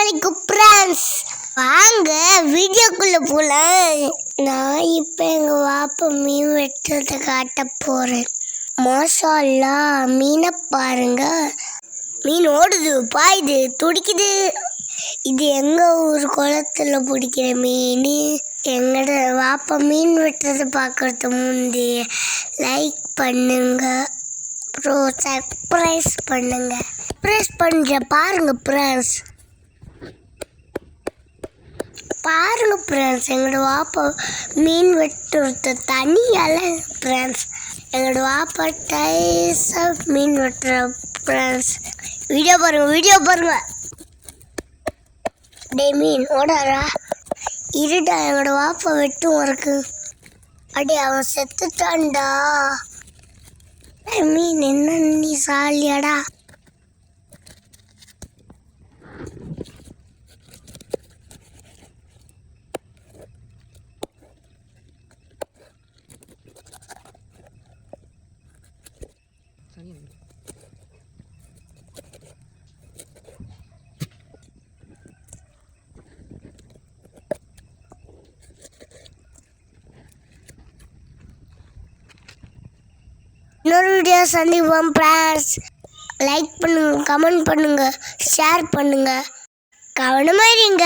வரைக்கும் ஃப்ரெண்ட்ஸ் வாங்க வீடியோக்குள்ள போலாம். நான் இப்போ எங்கள் வாப்பா மீன் வெட்டுறதை காட்ட போகிறேன். மாஷா அல்லாஹ், மீனை பாருங்க. மீன் ஓடுது, பாயுது, துடிக்குது. இது எங்கள் ஊர் குளத்துல பிடிக்கிற மீன். எங்களோட வாப்பா மீன் வெட்டுறதை பார்க்கறது முந்தி லைக் பண்ணுங்க, அப்புறம் சர்ப்ரைஸ் பண்ணுங்க. சர்ப்ரைஸ் பண்ணுற பாருங்க ஃப்ரெண்ட்ஸ், பாருங்க ஃப்ரெண்ட்ஸ். எங்களோட வாப்பா மீன் வெட்டுறது தனியால ஃப்ரெண்ட்ஸ். எங்களோட வாப்பா டைஸாக மீன் வெட்டுற ஃப்ரெண்ட்ஸ். வீடியோ பாருங்க. டே மீன் ஓடாரா, இருடா, எங்களோட வாப்பா வெட்டும் இருக்கு. அடே அவன் செத்துட்டான்டா. மீன் என்ன நீ சாலியாடா. இன்னொரு வீடியோ சந்திப்போம் ஃப்ரெண்ட்ஸ். லைக் பண்ணுங்க, கமெண்ட் பண்ணுங்க, ஷேர் பண்ணுங்க. கவனமா இருங்க.